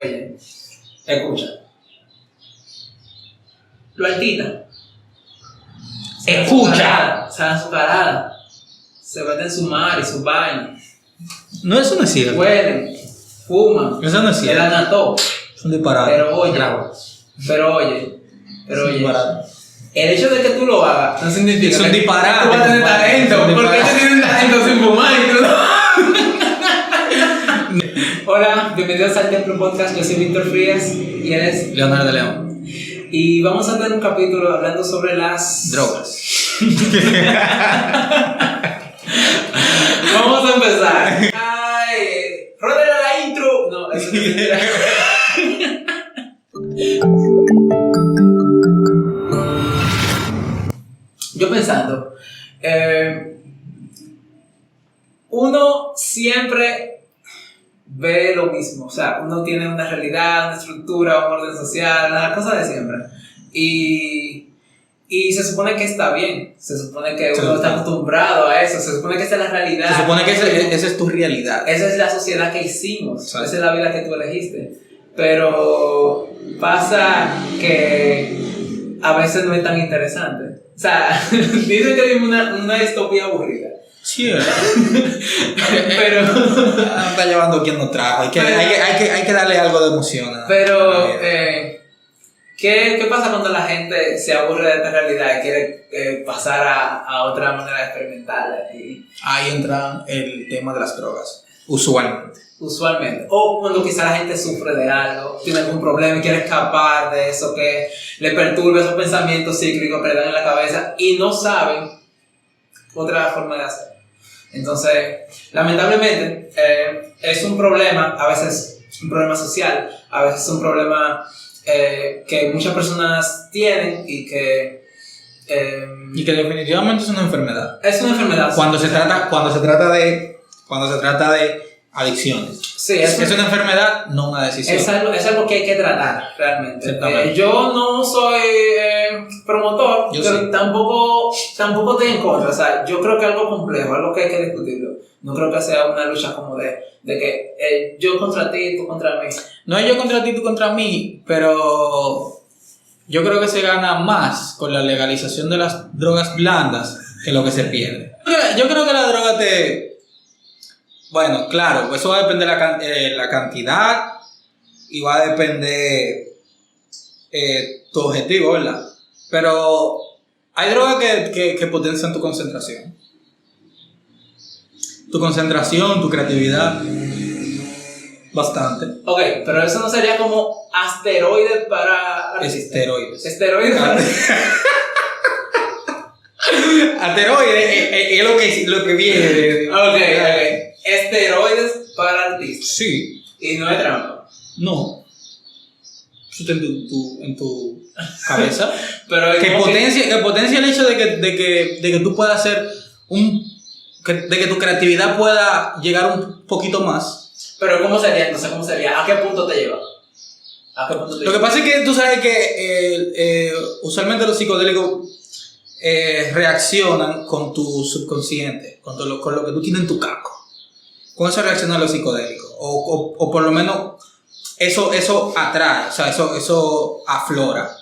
Oye, escucha. Lo altita. Escucha. Se dan su carada. Se meten su mar y su baño. No, eso no es cierto. Huelen. Fuman. Eso no es Le cierto. dan a todo. Es un disparate. Pero oye. Bravo. Pero Es un oye. disparate. El hecho de que tú lo hagas no significa Es un que disparate, tú vas a tener compadre. talento. Es un Porque disparate. ellos tienen talento sin fumar y tú no. Hola, bienvenidos al Templo Podcast. Yo soy Víctor Frías y él es Leonardo de León. Y vamos a tener un capítulo hablando sobre las Drogas. Vamos a empezar. Ay, ródale la intro. No, eso no es mentira. Yo pensando, uno siempre ve lo mismo, o sea, uno tiene una realidad, una estructura, un orden social, la cosa de siempre. Y se supone que está bien, se supone que uno está acostumbrado a eso, se supone que esa es la realidad. Se supone que esa es tu realidad. Esa es la sociedad que hicimos, Exacto. esa es la vida que tú elegiste. Pero pasa que a veces no es tan interesante. O sea, dicen que vivimos una distopía aburrida. Sí, ¿verdad? Pero, Está llevando quien nos trajo. Hay que darle algo de emoción. pero ¿qué pasa cuando la gente se aburre de esta realidad y quiere pasar a otra manera de experimentar? Ahí entra el tema de las drogas. Usualmente. O cuando quizá la gente sufre de algo, tiene algún problema y quiere escapar de eso que le perturba, esos pensamientos cíclicos que le dan en la cabeza y no saben otra forma de hacer. Entonces, lamentablemente, es un problema, a veces un problema social, a veces un problema que muchas personas tienen y que definitivamente es una enfermedad. es una enfermedad. Cuando se trata de adicciones. Sí, Es una enfermedad, no una decisión. es algo que hay que tratar realmente. Exactamente. Yo no soy promotor, Yo pero sí. tampoco estoy en contra. O sea, yo creo que es algo complejo, algo que hay que discutirlo. No creo que sea una lucha como de que yo contra ti, tú contra mí. No es yo contra ti, tú contra mí, pero yo creo que se gana más con la legalización de las drogas blandas que lo que se pierde. Yo creo que la droga Bueno, claro, pues eso va a depender de la cantidad y va a depender tu objetivo, ¿verdad? Pero hay drogas que potencian tu concentración. Tu concentración, tu creatividad. Bastante. Ok, pero eso no sería como asteroides para artistas. Esteroides. Esteroides para Asteroides es lo que viene de... Ok. Esteroides para artistas. Sí. Y no es trampa. No. Eso está en tu cabeza. Pero que como potencia el hecho de que tú puedas hacer de que tu creatividad pueda llegar un poquito más. Pero ¿cómo sería entonces? ¿Cómo sería? ¿A qué punto te lleva? Lo que pasa es que tú sabes que usualmente los psicodélicos reaccionan con tu subconsciente, con lo que tú tienes en tu casco. Con eso reaccionan los psicodélicos. O por lo menos eso atrae, o sea, eso aflora.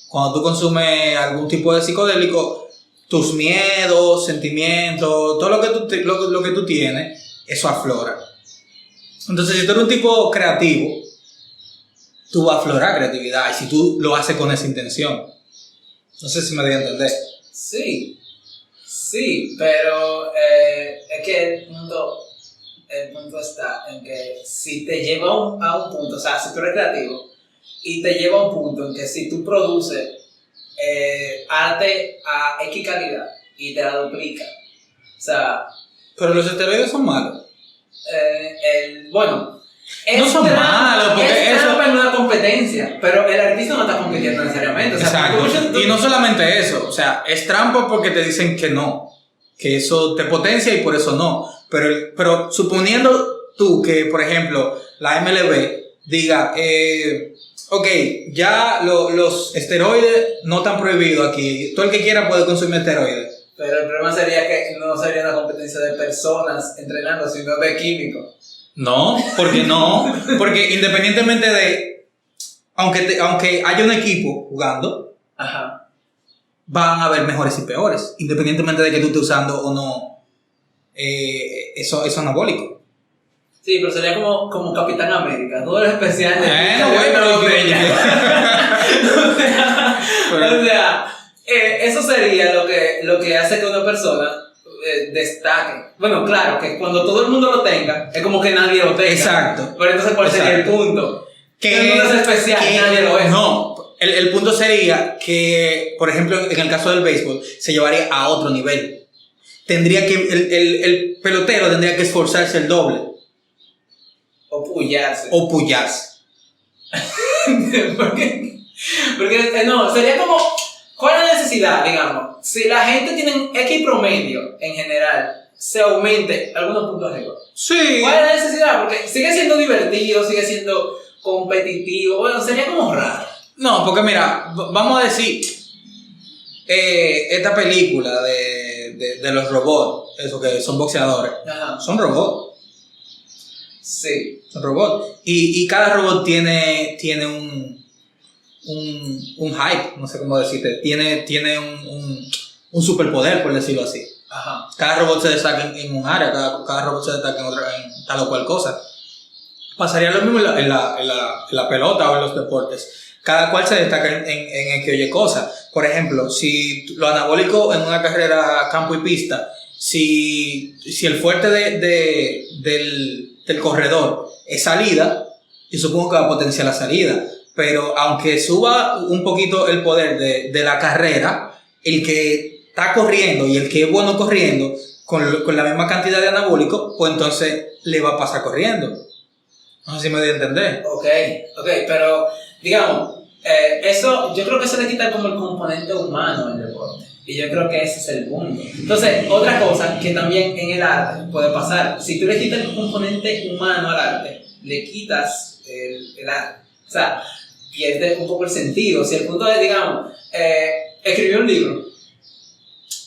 Cuando tú consumes algún tipo de psicodélico, tus miedos, sentimientos, todo lo que tú tienes, eso aflora. Entonces, si tú eres un tipo creativo, tú vas a aflorar creatividad. Y si tú lo haces con esa intención. No sé si me doy a entender. Sí, pero es que el punto está en que si te lleva a un punto, o sea, si tú eres creativo y te lleva a un punto en que si tú produces arte a X calidad y te la duplica, o sea... Pero los esteroides son malos. Bueno, no son malos, porque es una competencia, pero el artista no está compitiendo necesariamente. O sea, exacto. Y no solamente eso, o sea, es trampa porque te dicen que no, que eso te potencia y por eso no. Pero suponiendo tú que, por ejemplo, la MLB diga, ok, ya los esteroides no están prohibidos aquí, todo el que quiera puede consumir esteroides. Pero el problema sería que no sería una competencia de personas entrenando, sino de químicos. No, porque no. Porque independientemente de. Aunque haya un equipo jugando, Ajá. van a haber mejores y peores. Independientemente de que tú estés usando o no eso anabólico. Sí, pero sería como Capitán América, todo lo especial de Bueno, o sea, eso sería lo que hace que una persona destaque. Bueno, claro, que cuando todo el mundo lo tenga, es como que nadie lo tenga. Exacto. Pero entonces, ¿cuál sería el punto? Que todo el mundo es especial, nadie lo es. No, el punto sería que, por ejemplo, en el caso del béisbol, se llevaría a otro nivel. Tendría que, el pelotero tendría que esforzarse el doble. O pullarse. Porque no, sería como, ¿cuál es la necesidad, digamos? Si la gente tiene X promedio en general, se aumente algunos puntos arriba. Sí. ¿Cuál es la necesidad? Porque sigue siendo divertido, sigue siendo competitivo. Bueno, sería como raro. No, porque mira, vamos a decir, esta película de los robots, esos que son boxeadores, Ajá. son robots. Sí. Son robots. Y cada robot tiene un hype, no sé cómo decirte, tiene un superpoder, por decirlo así. Ajá. Cada robot se destaca en un área, cada robot se destaca en tal o cual cosa. Pasaría lo mismo en la pelota o en los deportes. Cada cual se destaca en que oye cosas. Por ejemplo, si lo anabólico en una carrera campo y pista, si el fuerte del corredor es salida, yo supongo que va a potenciar la salida. Pero aunque suba un poquito el poder de la carrera, el que está corriendo y el que es bueno corriendo con la misma cantidad de anabólico, pues entonces le va a pasar corriendo. No sé si me doy a entender. Ok, pero digamos, eso yo creo que se le quita como el componente humano al deporte. Y yo creo que ese es el punto. Entonces, otra cosa que también en el arte puede pasar, si tú le quitas el componente humano al arte, le quitas el arte. O sea, pierde un poco el sentido. Si el punto es, digamos, escribir un libro,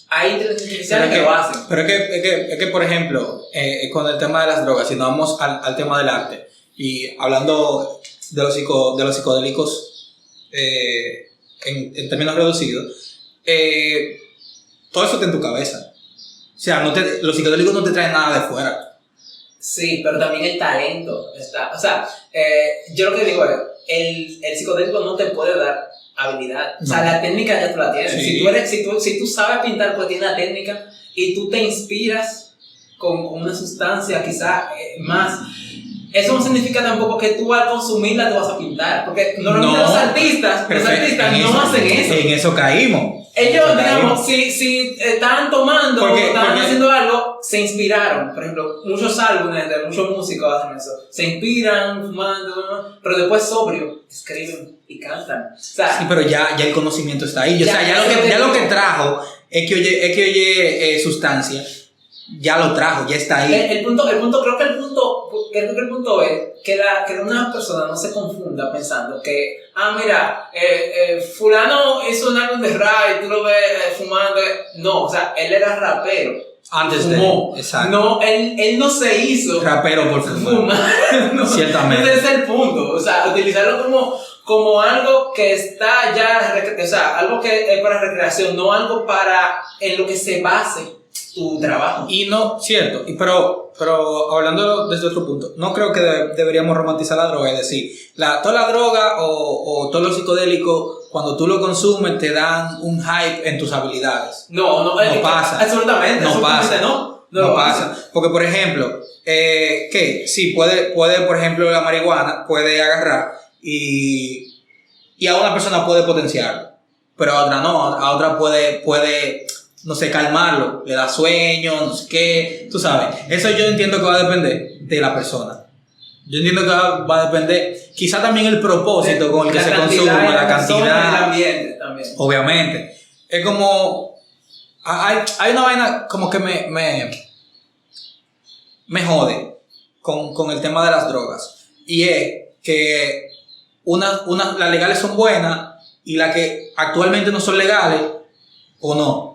hay inteligencia artificial que lo hacen. Pero es que, por ejemplo, con el tema de las drogas, si nos vamos al tema del arte, y hablando de los psicodélicos en términos reducidos, todo eso está en tu cabeza. O sea, los psicodélicos no te traen nada de fuera. Sí, pero también el talento está. O sea, yo lo que digo es, el psicodélico no te puede dar habilidad. No. O sea, la técnica ya tú la tienes. Sí. Si tú sabes pintar, pues tienes la técnica y tú te inspiras con una sustancia quizás más. Eso no significa tampoco que tú al consumirla te vas a pintar, porque normalmente los artistas no hacen eso. En eso caímos. Ellos, digamos, si estaban tomando o estaban haciendo algo, se inspiraron. Por ejemplo, muchos álbumes de muchos músicos hacen eso. Se inspiran, fumando, pero después sobrio, escriben y cantan. O sea, sí, pero ya el conocimiento está ahí. O sea, ya lo que trajo es que oye sustancia. Ya lo trajo, ya está ahí. Creo que el punto es que una persona no se confunda pensando que, mira, fulano hizo un álbum de rap y tú lo ves fumando. No, o sea, él era rapero. Antes fumó. Exacto. No, él no se hizo rapero por fumar. No, ciertamente. Ese es el punto. O sea, utilizarlo como algo que está ya, o sea, algo que es para recreación, no algo en lo que se base tu trabajo. Y no, cierto, pero hablando desde otro punto, no creo que deberíamos romantizar la droga, es decir, toda la droga o todos los psicodélicos, cuando tú lo consumes, te dan un hype en tus habilidades. No pasa. Absolutamente. No pasa. No pasa. Porque, por ejemplo, sí, puede, por ejemplo, la marihuana puede agarrar y a una persona puede potenciarlo, pero a otra no, a otra puede no sé, calmarlo, le da sueño, no sé qué, tú sabes. Eso yo entiendo que va a depender de la persona. Yo entiendo que va a depender, quizá también el propósito con el que se consume, la cantidad, el ambiente también. Obviamente. Es como, hay una vaina como que me jode con el tema de las drogas. Y es que las legales son buenas y las que actualmente no son legales, o no.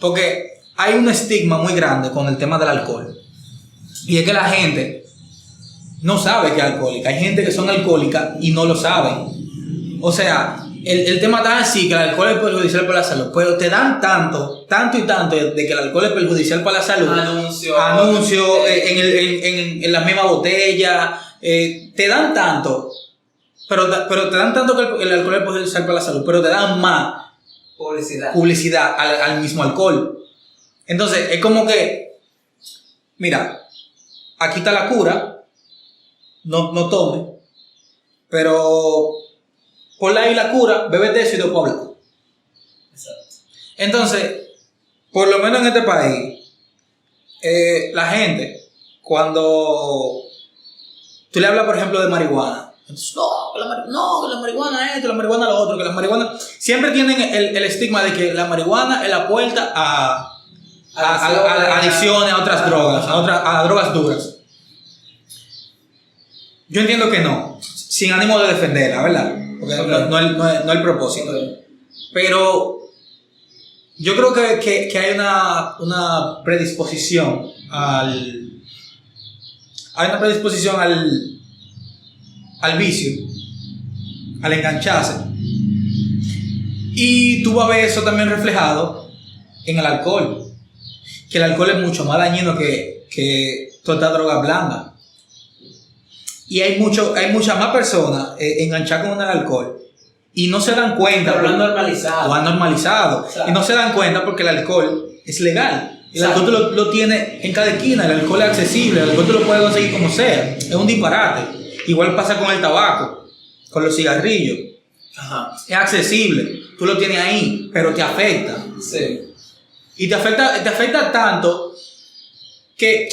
Porque hay un estigma muy grande con el tema del alcohol. Y es que la gente no sabe que es alcohólica. Hay gente que son alcohólicas y no lo saben. O sea, el tema está así, que el alcohol es perjudicial para la salud, pero te dan tanto y tanto de que el alcohol es perjudicial para la salud. Anuncio en la misma botella. Te dan tanto, pero te dan tanto que el alcohol es perjudicial para la salud, pero te dan más publicidad al mismo alcohol. Entonces, es como que, mira, aquí está la cura, no tome, pero ponle ahí la cura, bébete eso y después habla. Exacto. Entonces, por lo menos en este país, la gente, cuando tú le hablas, por ejemplo, de marihuana, entonces, que la marihuana esto, la marihuana lo otro, que la marihuana... Siempre tienen el estigma de que la marihuana es la puerta a adicciones, a otras drogas, a drogas duras. Yo entiendo que no, sin ánimo de defenderla, ¿verdad? Porque no es el propósito. Pero yo creo que hay una predisposición al vicio, al engancharse. Y tú vas a ver eso también reflejado en el alcohol. Que el alcohol es mucho más dañino que toda esta droga blanda. Y hay muchas más personas enganchadas con el alcohol y no se dan cuenta. Pero lo han normalizado. Lo han normalizado. Y no se dan cuenta porque el alcohol es legal. El alcohol tú lo tienes en cada esquina. El alcohol es accesible. El alcohol tú lo puedes conseguir como sea. Es un disparate. Igual pasa con el tabaco, con los cigarrillos. Ajá. Es accesible. Tú lo tienes ahí, pero te afecta. Sí. Y te afecta tanto que,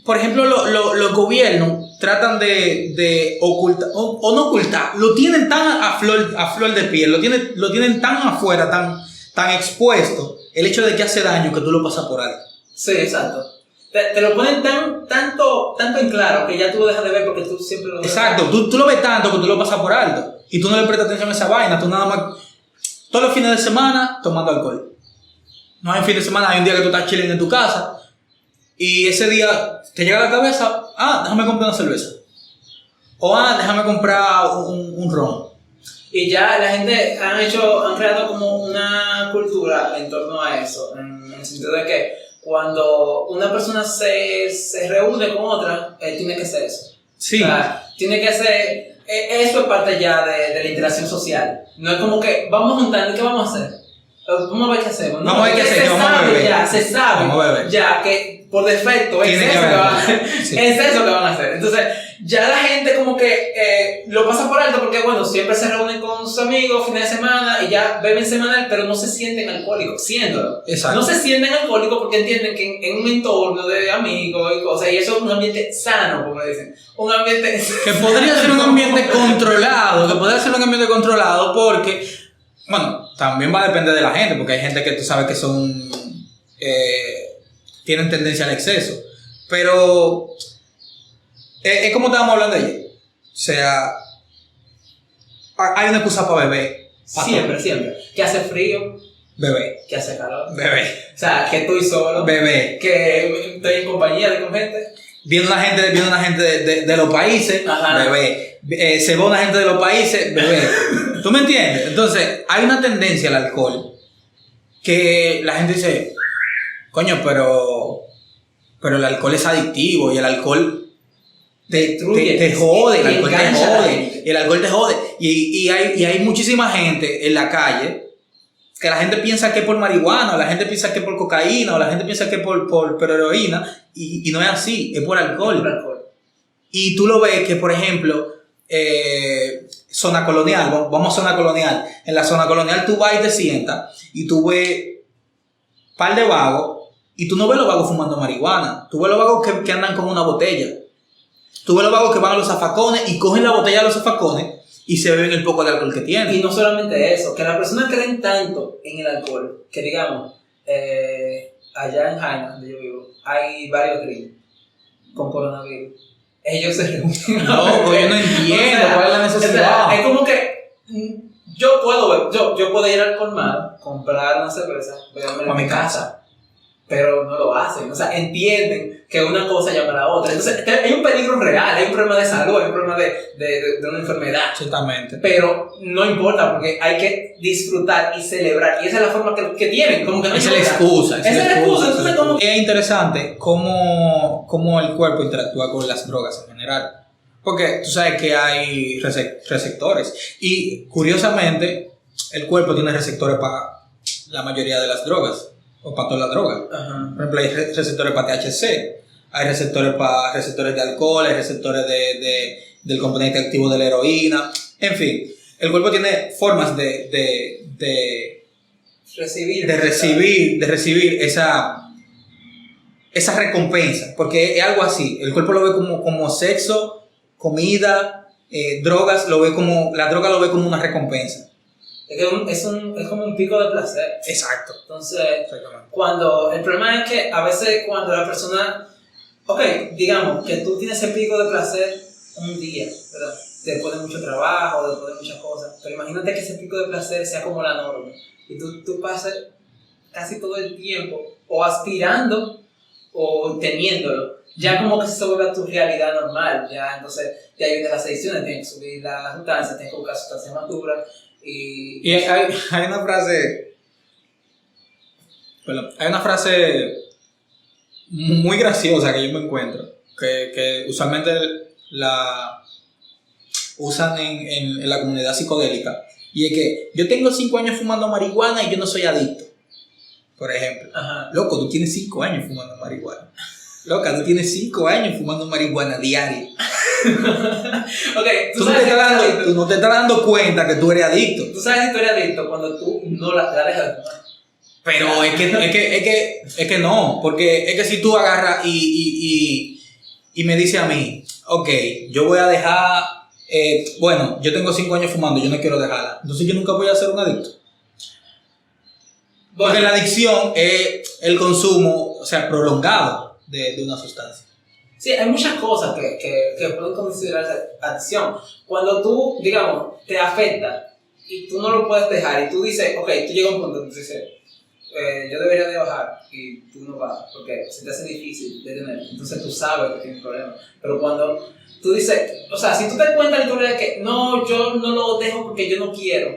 por ejemplo, los gobiernos tratan de ocultar, o no ocultar, lo tienen tan a flor de piel, lo tienen tan afuera, tan expuesto, el hecho de que hace daño que tú lo pasas por alto. Sí, exacto. Te lo ponen tanto en claro que ya tú lo dejas de ver porque tú siempre lo ves. Exacto, tú lo ves tanto que tú lo pasas por alto y tú no le prestas atención a esa vaina, tú nada más, todos los fines de semana tomando alcohol. No hay un fin de semana, hay un día que tú estás chilling en tu casa y ese día te llega a la cabeza, déjame comprar una cerveza. O déjame comprar un ron. Y ya la gente han creado como una cultura en torno a eso, en el sentido de que cuando una persona se reúne con otra, tiene que hacer eso. Sí. O sea, tiene que hacer, eso es parte ya de la interacción social. No es como que vamos a juntar, ¿qué vamos a hacer? Vamos a ver qué hacemos. No, vamos a ver qué hacemos, vamos a beber. Ya, se sabe ya que por defecto es eso que van a hacer. Entonces, ya la gente como que lo pasa por alto porque, bueno, siempre se reúnen con sus amigos fines de semana y ya beben semanal, pero no se sienten alcohólicos, siéndolo. Exacto. No se sienten alcohólicos porque entienden que en un entorno de amigos y cosas, y eso es un ambiente sano, como dicen. Un ambiente... Que podría ser un ambiente controlado, porque, bueno, también va a depender de la gente, porque hay gente que tú sabes que son... tienen tendencia al exceso. Pero es como estábamos hablando ayer. O sea, hay una excusa para beber. Siempre. Que hace frío. Bebé. Que hace calor. Bebé. O sea, que estoy solo. Bebé. Que estoy en compañía con gente. Viene una gente de los países. Ajá. Bebé. Se va una gente de los países. Bebé. ¿Tú me entiendes? Entonces, hay una tendencia al alcohol que la gente dice, coño, pero el alcohol es adictivo y el alcohol te jode, el alcohol te jode, y el alcohol te jode. Y hay muchísima gente en la calle que la gente piensa que es por marihuana, o la gente piensa que es por cocaína, o la gente piensa que es por heroína, y no es así, es por alcohol. Y tú lo ves que, por ejemplo, zona colonial, vamos a zona colonial. En la zona colonial tú vas y te sientas y tú ves un par de vagos y tú no ves los vagos fumando marihuana. Tú ves los vagos que andan con una botella. Tú ves los vagos que van a los zafacones y cogen la botella de los zafacones y se beben el poco de alcohol que tienen. Y no solamente eso, que las personas creen tanto en el alcohol que, digamos, allá en Jaina, donde yo vivo, hay varios gringos con coronavirus. Ellos se reúnen. No, pues yo no entiendo cuál es la necesidad. Es como que yo puedo ir al colmado, comprar una cerveza, beberme en mi casa. pero no lo hacen. O sea, entienden que una cosa llama a la otra. Entonces, hay un peligro real, hay un problema de salud, hay un problema de una enfermedad. Exactamente. Pero no importa, porque hay que disfrutar y celebrar. Y esa es la forma que tienen. Como que no Esa es la excusa. Esa es la excusa. Entonces, como... Es interesante cómo el cuerpo interactúa con las drogas en general. Porque tú sabes que hay receptores. Y curiosamente, el cuerpo tiene receptores para la mayoría de las drogas. O para todas las drogas. Ajá. Por ejemplo, hay receptores para THC. Hay receptores de alcohol. Hay receptores del componente activo de la heroína. En fin, el cuerpo tiene formas de recibir esa recompensa, porque es algo así. El cuerpo lo ve como sexo, comida, drogas, la droga lo ve como una recompensa. Es como un pico de placer. Exacto. Entonces, el problema es que a veces cuando la persona, digamos que tú tienes ese pico de placer un día, ¿verdad? Después de mucho trabajo, después de muchas cosas, pero imagínate que ese pico de placer sea como la norma y tú pases casi todo el tiempo o aspirando o teniéndolo, ya como que se vuelve a tu realidad normal, ya entonces ya vienen las adicciones, tienes que subir la sustancia, tienes que buscar sustancias más duras y hay una frase, muy graciosa que yo me encuentro, que usualmente la usan en la comunidad psicodélica, y es que yo tengo 5 años fumando marihuana y yo no soy adicto, por ejemplo. Ajá. Loco, tú tienes 5 años fumando marihuana. Loca, tú tienes 5 años fumando marihuana diario. Tú no te estás dando cuenta que tú eres adicto. Tú sabes si tú eres adicto cuando tú no la dejas de fumar. Pero es que no, porque es que si tú agarras y me dices a mí, yo voy a dejar, yo tengo 5 años fumando, yo no quiero dejarla, entonces yo nunca voy a ser un adicto. Porque la adicción es el consumo, prolongado de una sustancia. Sí, hay muchas cosas que pueden considerarse adicción. Cuando tú, digamos, te afecta y tú no lo puedes dejar y tú dices, tú llegas a un punto donde dices, yo debería de bajar y tú no vas porque se te hace difícil de tener, entonces tú sabes que tienes un problema. Pero cuando tú dices, si tú te cuentas la historia de que no, yo no lo dejo porque yo no quiero,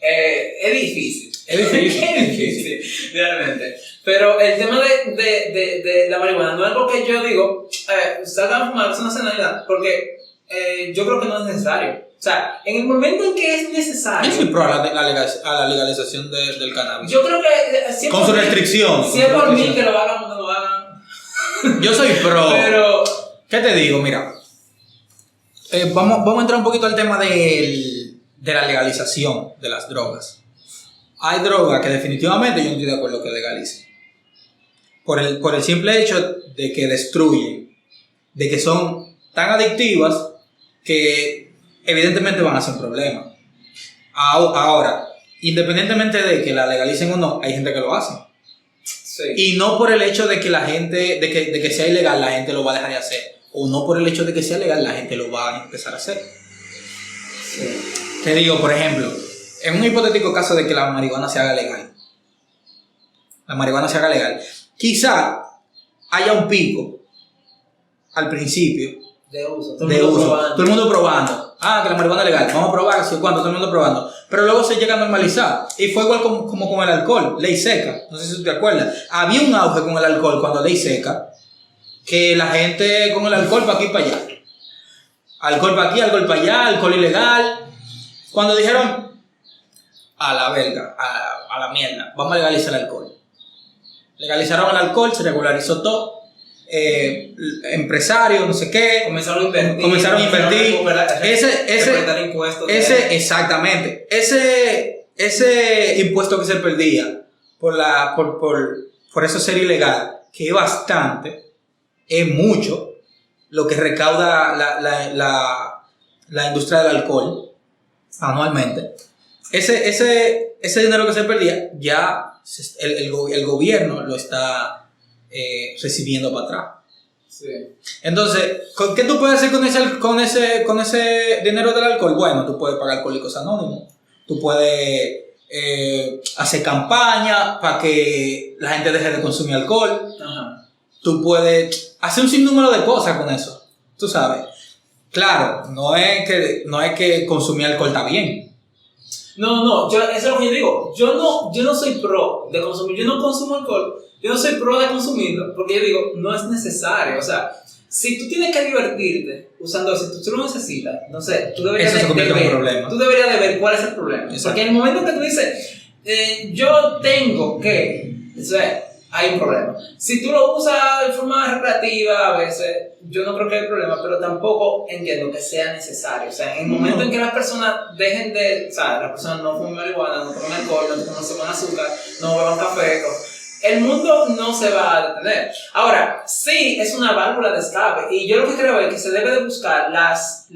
es difícil. Es difícil, realmente. Pero el tema de la marihuana no es algo que yo digo, salgan a fumar, eso no hace nada, porque yo creo que no es necesario. O sea, en el momento en que es necesario. Yo soy pro a la legalización del cannabis. Yo creo que. Con su restricción. Si es por mí que lo hagan o no lo hagan. Yo soy pro. Pero. ¿Qué te digo? Mira. Vamos a entrar un poquito al tema de la legalización de las drogas. Hay drogas que definitivamente yo no estoy de acuerdo que legalicen. Por el simple hecho de que destruyen, de que son tan adictivas que evidentemente van a ser un problema. Ahora, independientemente de que la legalicen o no, hay gente que lo hace. Sí. Y no por el hecho de que la gente, de que sea ilegal, la gente lo va a dejar de hacer. O no por el hecho de que sea legal, la gente lo va a empezar a hacer. Sí. Te digo, por ejemplo, en un hipotético caso de que la marihuana se haga legal. Quizá haya un pico al principio de uso. Todo el mundo probando. Que la marihuana es legal. Vamos a probar, ¿sí? ¿Cuánto? Todo el mundo probando. Pero luego se llega a normalizar. Y fue igual como con el alcohol. Ley seca. No sé si tú te acuerdas. Había un auge con el alcohol cuando ley seca. Que la gente con el alcohol para aquí y para allá. Alcohol para aquí, alcohol para allá, alcohol ilegal. Cuando dijeron, a la verga, a la mierda, vamos a legalizar el alcohol. Legalizaron el alcohol, se regularizó todo. Empresarios, no sé qué, comenzaron a invertir. Exactamente. Ese impuesto que se perdía por eso ser ilegal, que es bastante, es mucho lo que recauda la industria del alcohol anualmente. Ese dinero que se perdía, ya el gobierno lo está recibiendo para atrás. Sí. Entonces, ¿qué tú puedes hacer con ese dinero del alcohol? Bueno, tú puedes pagar Alcohólicos Anónimos, tú puedes hacer campaña para que la gente deje de consumir alcohol. Ajá. Tú puedes hacer un sinnúmero de cosas con eso, tú sabes. Claro, no es que consumir alcohol está bien. No, eso es lo que yo digo. Yo no soy pro de consumir, yo no consumo alcohol, yo no soy pro de consumirlo, porque yo digo, no es necesario. O sea, si tú tienes que divertirte usando eso, si tú lo necesitas, no sé, tú deberías eso se convierte en un problema. Tú deberías de ver cuál es el problema. Exacto. Porque en el momento que tú dices, yo tengo que, o sea, hay un problema. Si tú lo usas de forma recreativa, a veces, yo no creo que haya problema, pero tampoco entiendo que sea necesario. O sea, en el momento en que las personas dejen de, o sea, las personas no fumen marihuana, no toman alcohol, no consuman azúcar, no beban café, el mundo no se va a detener. Ahora, sí, es una válvula de escape, y yo lo que creo es que se debe de buscar las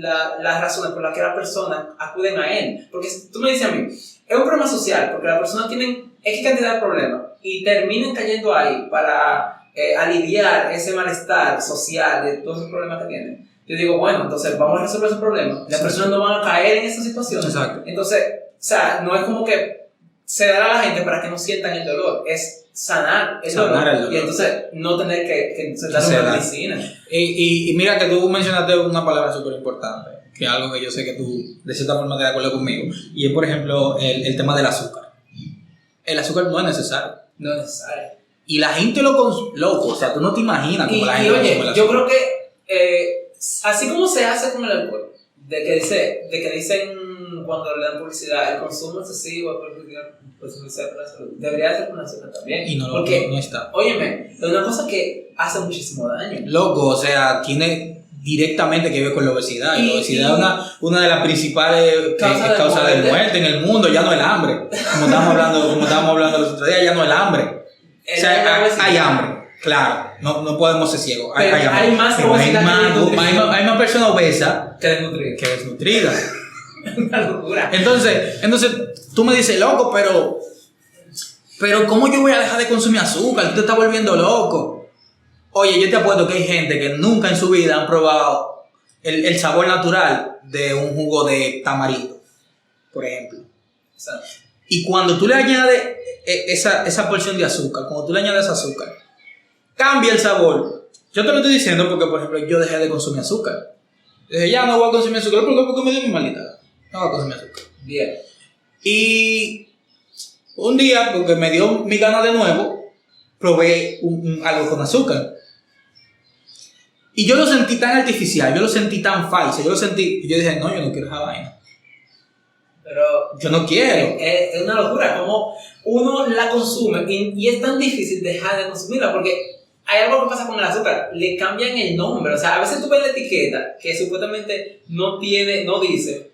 razones por las que las personas acuden a él. Porque tú me dices a mí, es un problema social, porque las personas tienen X cantidad de problemas y terminan cayendo ahí para aliviar ese malestar social de todos los problemas que tienen. Yo digo, bueno, entonces vamos a resolver ese problema. Las personas no van a caer en esa situación. Exacto. Entonces, o sea, no es como que se dará a la gente para que no sientan el dolor, es sanar el dolor. Y entonces no tener que dar una medicina. Y mira que tú mencionaste una palabra súper importante, que es algo que yo sé que tú de cierta forma te de acuerdo conmigo, y es por ejemplo el tema del azúcar. El azúcar no es necesario. No es necesario. Y la gente lo consume, loco, o sea, tú no te imaginas cómo la gente consume el azúcar. Yo creo que así como se hace con el alcohol, de que dicen cuando le dan publicidad, el consumo excesivo es perjudicial para la salud, debería ser con el azúcar también. Y no, porque, no está. Óyeme, es una cosa que hace muchísimo daño. Loco, o sea, tiene directamente que ver con la obesidad. Y la obesidad es una de las principales causas de muerte en el mundo. Ya no el hambre. Como estábamos hablando los otros días, ya no el hambre. O sea, hay hambre, claro. No podemos ser ciegos. Hay más obesidad hay más personas obesas que desnutridas. Una locura. Entonces, tú me dices, loco, pero ¿cómo yo voy a dejar de consumir azúcar? Tú te estás volviendo loco. Oye, yo te apuesto que hay gente que nunca en su vida han probado el sabor natural de un jugo de tamarindo, por ejemplo. Exacto. Y cuando tú le añades esa porción de azúcar, cuando tú le añades azúcar, cambia el sabor. Yo te lo estoy diciendo porque, por ejemplo, yo dejé de consumir azúcar. Dije, ya no voy a consumir azúcar porque me dio mi maldita. No voy a consumir azúcar. Bien. Y un día, porque me dio mi gana de nuevo, probé algo con azúcar. Y yo lo sentí tan artificial, yo lo sentí tan falso, yo dije, no, yo no quiero esa vaina. Pero yo no quiero. Es una locura como uno la consume y es tan difícil dejar de consumirla porque hay algo que pasa con el azúcar, le cambian el nombre. O sea, a veces tú ves la etiqueta que supuestamente no dice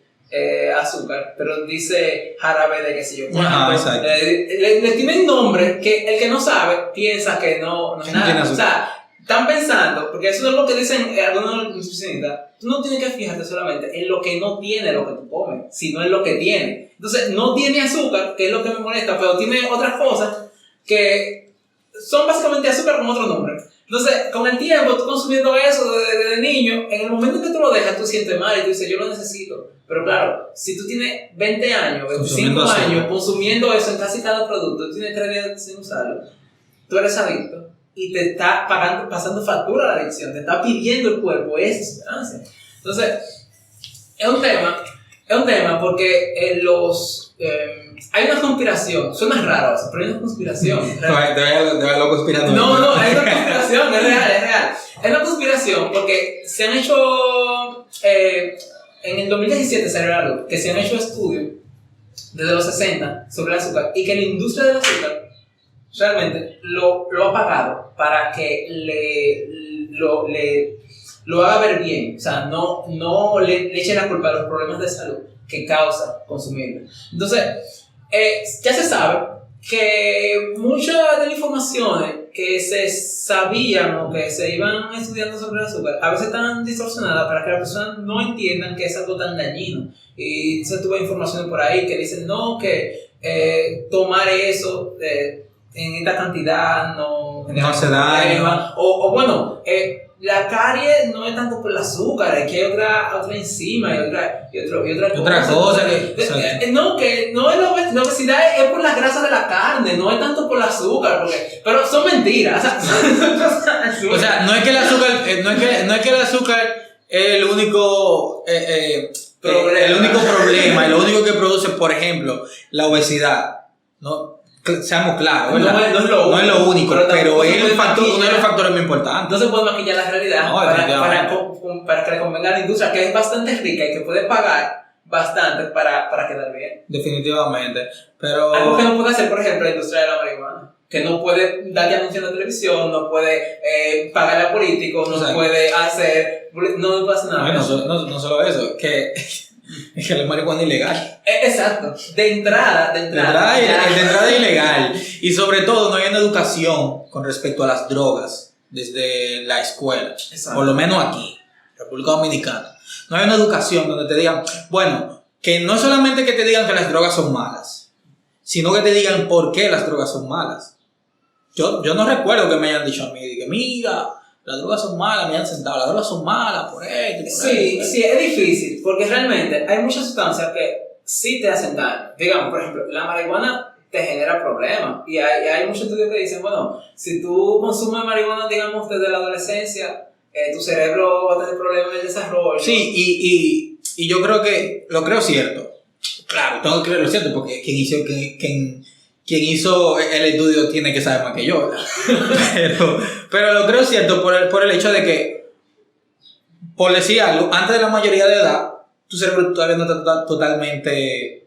azúcar, pero dice jarabe de qué sé yo. Exacto. Le tienen nombre que el que no sabe piensa que no es nada. O sea, están pensando, porque eso es lo que dicen algunos nutricionistas, tú no tienes que fijarte solamente en lo que no tiene lo que tú comes, sino en lo que tiene. Entonces, no tiene azúcar, que es lo que me molesta, pero tiene otras cosas que son básicamente azúcar con otro nombre. Entonces, con el tiempo, tú consumiendo eso desde niño, en el momento que tú lo dejas, tú sientes mal y tú dices, yo lo necesito. Pero claro, si tú tienes 20 años, 25 años consumiendo eso en casi cada producto, tú tienes 3 días sin usarlo, tú eres adicto. Y te está pasando factura la adicción, te está pidiendo el cuerpo esa sustancia. Entonces, es un tema porque hay una conspiración, suena raro eso, pero hay una conspiración. Te veo loco conspirando. No, hay una conspiración, es real. Es una conspiración porque se han hecho, en el 2017 salió algo, que se han hecho estudios desde los 60 sobre el azúcar y que la industria del azúcar realmente lo ha pagado para que lo haga ver bien, o sea, no le eche la culpa a los problemas de salud que causa consumirlo. Entonces, ya se sabe que muchas de las informaciones que se sabían o que se iban estudiando sobre el azúcar a veces están distorsionadas para que las personas no entiendan que es algo tan dañino. Y se tuvo informaciones por ahí que dicen no, que tomar eso en esta cantidad no hace daño. O bueno, la carie no es tanto por el azúcar, es que hay otra enzima y otra cosa no, que no es la obesidad, es por las grasas de la carne, no es tanto por el azúcar, pero son mentiras. O sea, no es que el azúcar, no es que el azúcar es el único problema, lo único que produce, por ejemplo, la obesidad, ¿no? Seamos claros, no es lo único, pero es uno de los factores muy importantes. No se puede maquillar la realidad para que le convenga a la industria, que es bastante rica y que puede pagar bastante para quedar bien. Definitivamente, pero... Algo que no puede hacer, por ejemplo, la industria de la marihuana, que no puede darle anuncios en la televisión, no puede pagarle a políticos, no puede hacer nada. No solo eso, que la marihuana es ilegal. Exacto, de entrada es ilegal. Y sobre todo no hay una educación con respecto a las drogas desde la escuela. Exacto. Por lo menos aquí, República Dominicana. No hay una educación donde te digan, bueno, que no solamente que te digan que las drogas son malas, sino que te digan por qué las drogas son malas. Yo no recuerdo que me hayan dicho a mí, que mira, las drogas son malas, me han sentado, las drogas son malas por esto. Sí, es difícil, porque realmente hay muchas sustancias que sí te hacen daño. Digamos, por ejemplo, la marihuana te genera problemas. Y hay muchos estudios que dicen, bueno, si tú consumes marihuana, digamos, desde la adolescencia, tu cerebro va a tener problemas en el desarrollo. Sí, y yo creo que, lo creo cierto. Claro, tengo que creerlo cierto, porque quien hizo el estudio tiene que saber más que yo, pero lo creo cierto por el hecho de que, por decir algo, antes de la mayoría de edad, tu cerebro todavía no está totalmente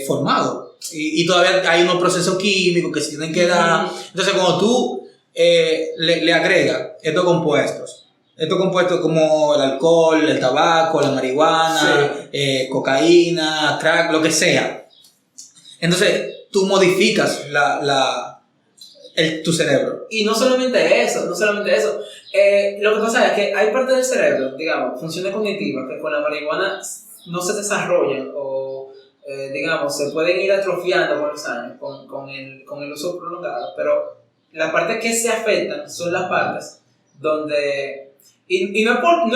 formado. Y todavía hay unos procesos químicos que se tienen que dar. Entonces, cuando tú le agregas estos compuestos como el alcohol, el tabaco, la marihuana, cocaína, crack, lo que sea, entonces tú modificas tu cerebro. Y no solamente eso. Lo que pasa es que hay partes del cerebro, digamos, funciones cognitivas que con la marihuana no se desarrollan o, digamos, se pueden ir atrofiando con los años, con el uso prolongado, pero las partes que se afectan son las partes donde... Y no es por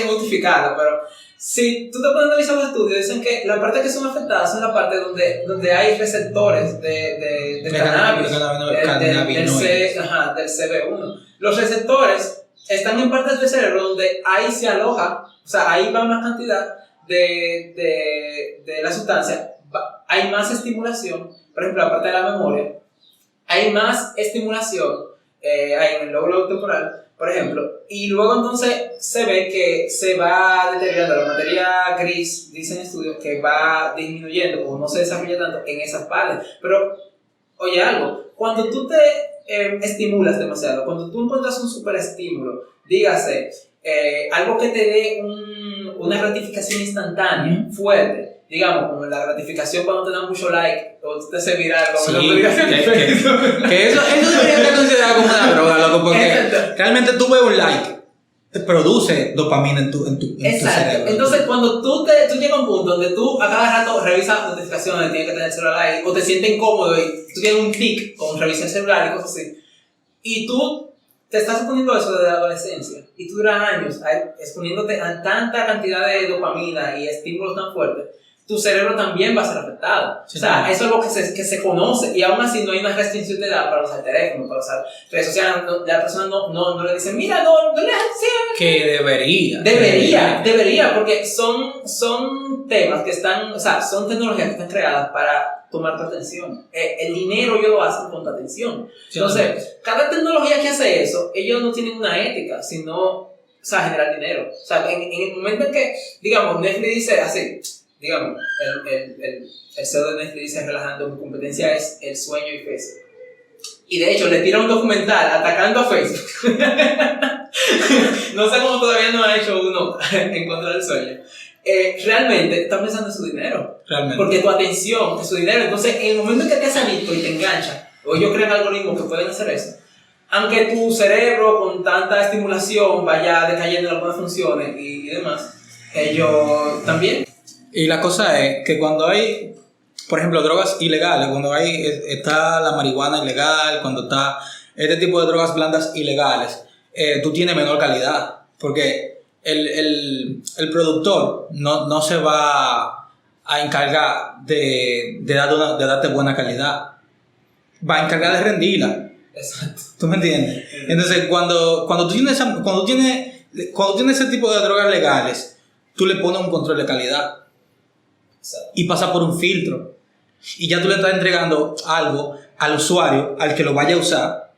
justificarlo, pero si tú te puedes analizar los estudios, dicen que las partes que son afectadas son las partes donde hay receptores de cannabis, del CB1. Los receptores están en partes del cerebro donde ahí se aloja, o sea, ahí va una cantidad de la sustancia, hay más estimulación, por ejemplo, la parte de la memoria, hay más estimulación hay en el lóbulo temporal, por ejemplo, y luego entonces se ve que se va deteriorando la materia gris, dicen estudios, que va disminuyendo o no se desarrolla tanto en esas partes. Pero, oye algo, cuando tú te estimulas demasiado, cuando tú encuentras un superestímulo, dígase, algo que te dé una gratificación instantánea, fuerte, digamos, como la gratificación cuando te dan mucho like o tú te haces viral como una publicación que eso debería ser considerado como una droga, loco, porque realmente tú ves un like, te produce dopamina en tu cerebro. Entonces cuando tú llegas a un punto donde tú a cada rato revisas notificaciones, tienes que tener el celular ahí, o te sientes incómodo y tú tienes un tic con revisar el celular y cosas así, y tú te estás exponiendo a eso desde la adolescencia y tú duras años exponiéndote a tanta cantidad de dopamina y estímulos tan fuertes, tu cerebro también va a ser afectado. Sí, o sea, eso es algo que se conoce, y aún así no hay una restricción de edad para usar teléfono, para usar redes sociales. La persona no le dice, mira, no le hagas. Que debería, porque son temas que están, o sea, son tecnologías que están creadas para tomar tu atención. El dinero ellos lo hacen con tu atención. Entonces, cada tecnología que hace eso, ellos no tienen una ética, sino, o sea, generar dinero. O sea, en el momento en que, digamos, Netflix dice así, digamos, el CEO de Netflix dice relajando, mi competencia es el sueño y Facebook. Y de hecho le tira un documental atacando a Facebook. No sé cómo todavía no ha hecho uno en contra del sueño. Realmente está pensando en su dinero. Realmente. Porque tu atención es su dinero. Entonces, en el momento en que te has adicto y te engancha, o ellos crean algoritmos que pueden hacer eso, aunque tu cerebro con tanta estimulación vaya decayendo en algunas funciones y demás, ellos también. Y la cosa es que cuando hay, por ejemplo, drogas ilegales, cuando está la marihuana ilegal, cuando está este tipo de drogas blandas ilegales, tú tienes menor calidad. Porque el productor no se va a encargar de darte buena calidad. Va a encargar de rendirla. Exacto. ¿Tú me entiendes? Entonces, cuando tú tienes ese tipo de drogas legales, tú le pones un control de calidad. Exacto. Y pasa por un filtro. Y ya tú le estás entregando algo al usuario, al que lo vaya a usar,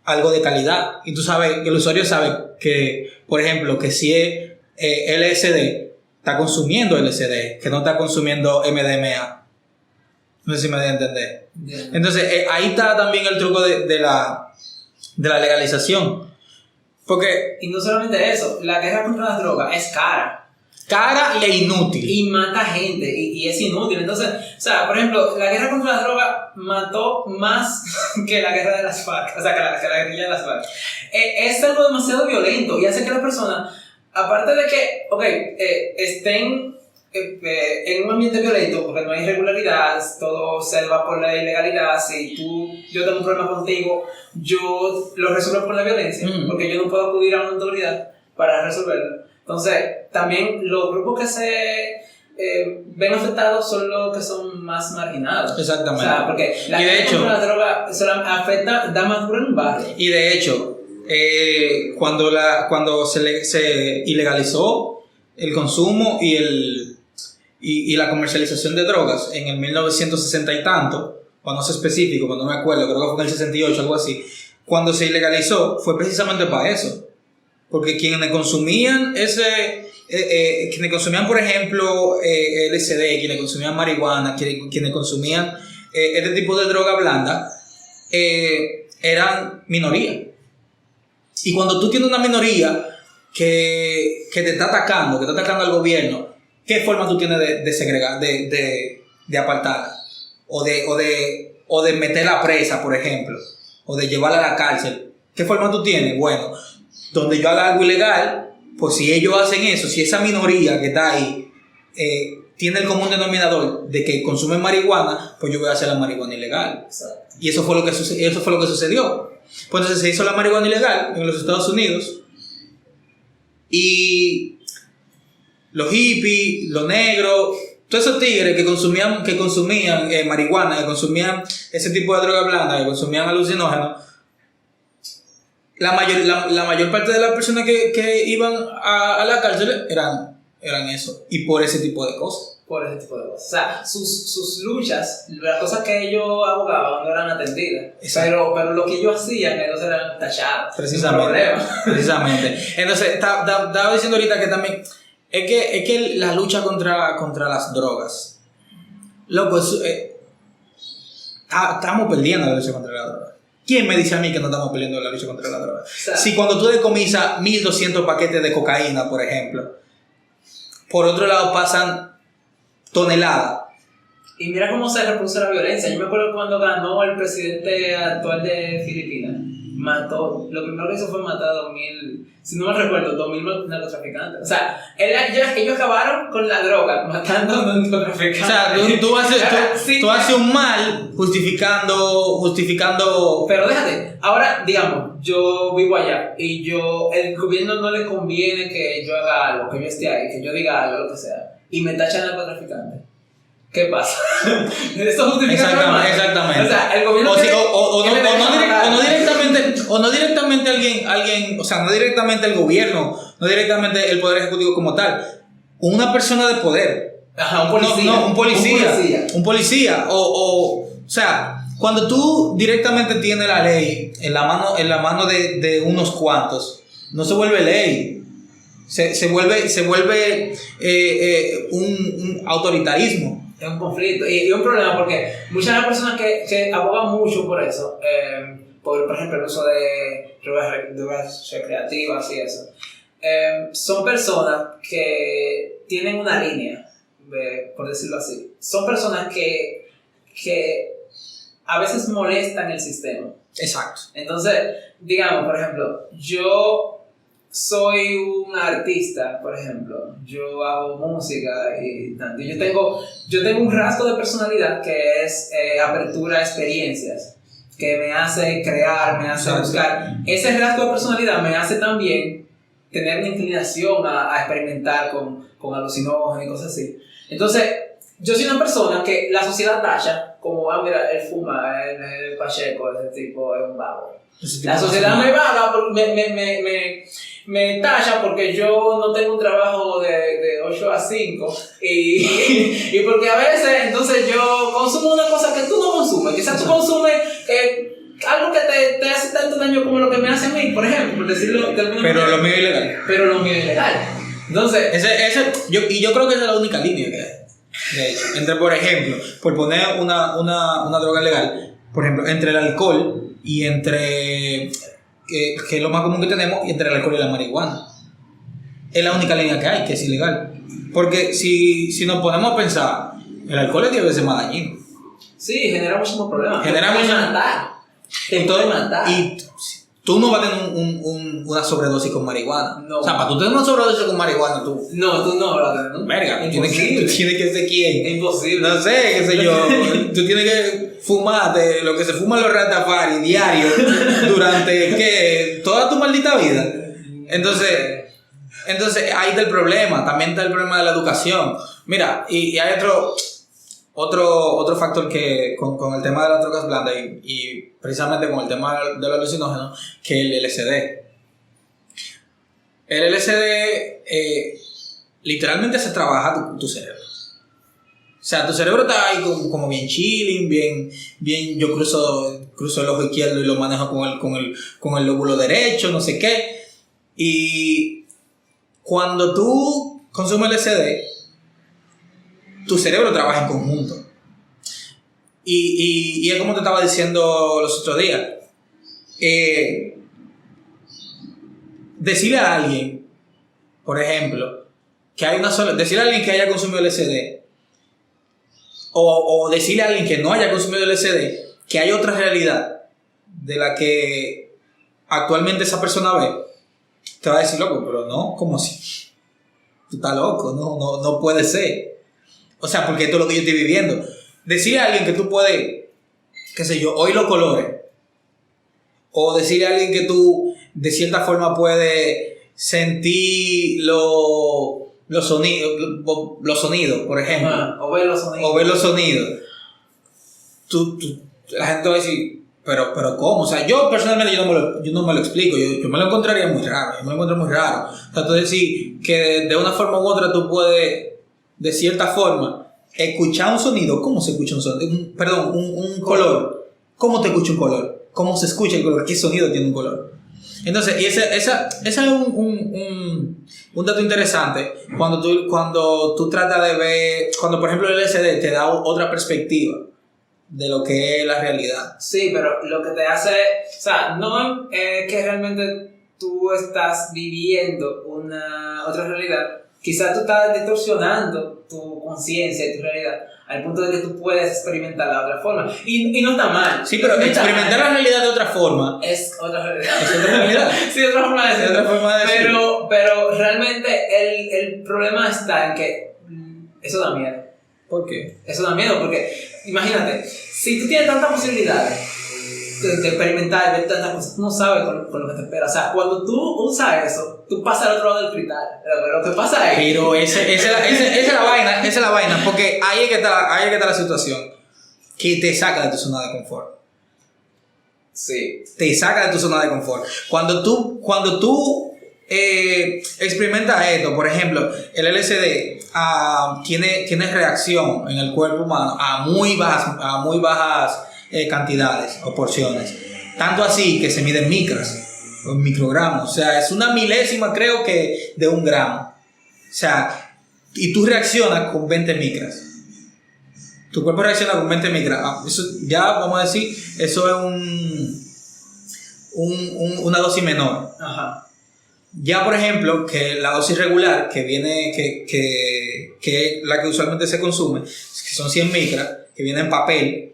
algo de calidad. Y tú sabes, el usuario sabe que, por ejemplo, que si es LSD, está consumiendo LSD, que no está consumiendo MDMA. No sé si me voy a entender. Yeah. Entonces, ahí está también el truco de la legalización. Porque Y no solamente eso, la guerra contra las drogas es cara. cara e inútil. Y mata gente, y es inútil. Entonces, o sea, por ejemplo, la guerra contra las drogas mató más que la guerra de las FARC, o sea, que la guerrilla de las FARC. Es algo demasiado violento y hace que las personas, aparte de que, estén en un ambiente violento, porque no hay irregularidad, todo se va por la ilegalidad. Si yo tengo un problema contigo, yo lo resuelvo por la violencia, porque yo no puedo acudir a una autoridad para resolverlo. Entonces, también los grupos que se ven afectados son los que son más marginados. Exactamente. O sea, porque la droga afecta, da más duro en un barrio. Y de hecho, cuando se ilegalizó el consumo y la comercialización de drogas en el 1960 y tanto, cuando no sé específico, cuando no me acuerdo, creo que fue en el 68, algo así, cuando se ilegalizó fue precisamente para eso. Porque quienes consumían por ejemplo LSD, quienes consumían marihuana, quienes consumían este tipo de droga blanda, eran minoría. Y cuando tú tienes una minoría que te está atacando, al gobierno, ¿qué forma tú tienes de segregar, de apartarla? O de meterla presa, por ejemplo, o de llevarla a la cárcel. ¿Qué forma tú tienes? Bueno, donde yo haga algo ilegal, pues si ellos hacen eso, si esa minoría que está ahí tiene el común denominador de que consumen marihuana, pues yo voy a hacer la marihuana ilegal. Exacto. Y eso fue lo que sucedió. Pues entonces se hizo la marihuana ilegal en los Estados Unidos y los hippies, los negros, todos esos tigres que consumían marihuana, que consumían ese tipo de droga blanda, que consumían alucinógenos, la mayor parte de las personas que iban a la cárcel eran eso, y por ese tipo de cosas. Por ese tipo de cosas. O sea, sus luchas, las cosas que ellos abogaban no eran atendidas. Pero lo que ellos hacían, ellos eran tachados. Precisamente. Entonces, estaba diciendo ahorita que también es que la lucha contra las drogas, loco, estamos perdiendo la lucha contra la droga. ¿Quién me dice a mí que no estamos peleando la lucha contra la droga? O sea, si cuando tú decomisas 1.200 paquetes de cocaína, por ejemplo, por otro lado pasan toneladas. Y mira cómo se reproduce la violencia. Yo me acuerdo cuando ganó el presidente actual de Filipinas. Lo primero que hizo fue matar a 2.000, si no me recuerdo, 2.000 narcotraficantes. O sea, ellos acabaron con la droga, matando a narcotraficantes. O sea, tú haces un mal justificando. Pero déjate, ahora, digamos, yo vivo allá y el gobierno no le conviene que yo haga algo, que yo esté ahí, que yo diga algo, lo que sea, y me tachan narcotraficante. ¿Qué pasa? Eso justifica. Exactamente. O sea, el gobierno no directamente alguien, o sea, no directamente el gobierno, no directamente el poder ejecutivo como tal, una persona de poder. Ajá, un policía. O sea, cuando tú directamente tienes la ley en la mano de unos cuantos, no se vuelve ley. Se vuelve un autoritarismo. Es un conflicto y un problema porque muchas de las personas que abogan mucho por eso, por ejemplo el uso de drogas recreativas y eso, son personas que tienen una línea, por decirlo así. Son personas que a veces molestan el sistema. Exacto. Entonces, digamos, por ejemplo, yo soy un artista, por ejemplo, yo hago música y tanto. Yo tengo un rasgo de personalidad que es apertura a experiencias. que me hace crear, me hace buscar. Ese rasgo de personalidad me hace también tener una inclinación a experimentar con alucinógenos y cosas así. Entonces, yo soy una persona que la sociedad tacha como, mira, él fuma, el pacheco, ese tipo es un vago. La sociedad me vaga, me tacha porque yo no tengo un trabajo de 8 a 5 y porque a veces entonces yo consumo una cosa que tú no consumes, quizás tú consumes algo que te hace tanto daño como lo que me hace a mí, por ejemplo, por decirlo de alguna manera. Pero lo mío es ilegal. Pero lo mío es ilegal. Entonces, yo creo que esa es la única línea que hay. De hecho, entre, por ejemplo, por poner una droga legal, por ejemplo, entre el alcohol y entre, que es lo más común que tenemos, y entre el alcohol y la marihuana. Es la única línea que hay, que es ilegal. Porque si nos ponemos a pensar, el alcohol es 10 veces más dañino. sí, genera muchísimos problemas. Genera Te puede mucho- matar. Te puede matar. Y tú no vas a tener una sobredosis con marihuana. No. O sea, para tú tener una sobredosis con marihuana, tú... No, tú no, brother, ¿no? Verga, tú tienes Imposible. que ser quién. Es imposible. No sé, qué sé yo. Tú tienes que fumarte lo que se fuman los Rastafari diario durante, ¿qué? Toda tu maldita vida. Entonces ahí está el problema. También está el problema de la educación. Mira, y hay otro factor que con el tema de las drogas blandas y precisamente con el tema de los alucinógenos, que es el LSD. El LSD literalmente se trabaja tu cerebro. O sea, tu cerebro está ahí como bien chilling, bien yo cruzo el ojo izquierdo y lo manejo con el lóbulo derecho, no sé qué. Y cuando tú consumes LSD, tu cerebro trabaja en conjunto. Y es como te estaba diciendo los otros días. Decirle a alguien, por ejemplo, que hay decirle a alguien que haya consumido LSD, o decirle a alguien que no haya consumido LSD, que hay otra realidad de la que actualmente esa persona ve, te va a decir, loco, pero no, ¿cómo así? Tú estás loco, no puede ser. O sea, porque esto es lo que yo estoy viviendo. Decirle a alguien que tú puedes, qué sé yo, oír los colores. O decirle a alguien que tú, de cierta forma, puedes sentir los sonidos, por ejemplo. O ver los sonidos. O ver los sonidos. La gente va a decir, pero ¿cómo? O sea, yo personalmente yo no me lo explico. Yo me lo encontraría muy raro. Yo me lo encuentro muy raro. O sea, tú decir que de una forma u otra tú puedes, de cierta forma, escuchar un sonido. ¿Cómo se escucha un sonido? Un color. ¿Cómo te escucha un color? ¿Cómo se escucha el color? ¿Qué sonido tiene un color? Entonces, y ese es un dato interesante cuando tú tratas de ver, cuando por ejemplo el LSD te da otra perspectiva de lo que es la realidad. Sí, pero lo que te hace, o sea, no es que realmente tú estás viviendo una otra realidad. Quizás tú estás distorsionando tu conciencia y tu realidad al punto de que tú puedes experimentar la otra forma. Y no está mal. Sí, pero no experimentar la realidad de otra forma es otra realidad. es otra realidad. Sí, otra forma de decirlo. Es otra forma de decirlo. Pero realmente el problema está en que eso da miedo. ¿Por qué? Eso da miedo porque, imagínate, si tú tienes tantas posibilidades de experimentar, de ver tantas cosas, tú no sabes con lo que te espera. O sea, cuando tú usas eso, tú pasas al otro lado del cristal. Lo que pasa es... Pero esa es la vaina, porque ahí es que está la situación, que te saca de tu zona de confort. Sí. Te saca de tu zona de confort. Cuando tú experimentas esto, por ejemplo, el LSD tiene reacción en el cuerpo humano a muy bajas cantidades o porciones. Tanto así que se miden microgramos. O sea, es una milésima, creo que, de 1 gramo. O sea, y tú reaccionas con 20 micras. Tu cuerpo reacciona con 20 micras. Eso ya, vamos a decir, eso es una dosis menor. Ajá. Ya, por ejemplo, que la dosis regular, que viene, que es la que usualmente se consume, que son 100 micras, que viene en papel,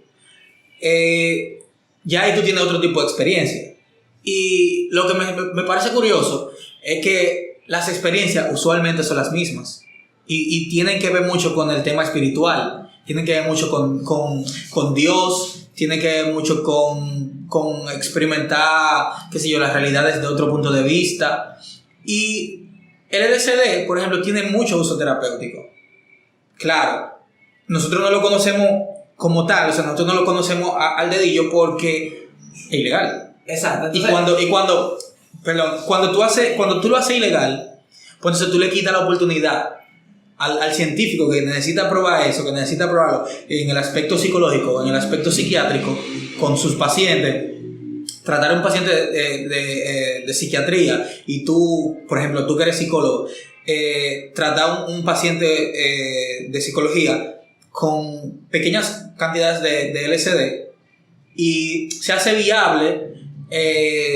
ya ahí tú tienes otro tipo de experiencia. Y lo que me parece curioso es que las experiencias usualmente son las mismas. Y tienen que ver mucho con el tema espiritual, tienen que ver mucho con Dios, tienen que ver mucho con con experimentar, qué sé yo, las realidades de otro punto de vista. Y el LSD, por ejemplo, tiene mucho uso terapéutico. Claro, nosotros no lo conocemos como tal, o sea, nosotros no lo conocemos al dedillo porque es ilegal. Exacto. Entonces, cuando tú lo haces ilegal, pues entonces tú le quitas la oportunidad al científico que necesita probar eso, que necesita probarlo en el aspecto psicológico, en el aspecto psiquiátrico, con sus pacientes. Tratar a un paciente de psiquiatría y tú, por ejemplo, tú que eres psicólogo, tratar a un paciente de psicología con pequeñas cantidades de LSD y se hace viable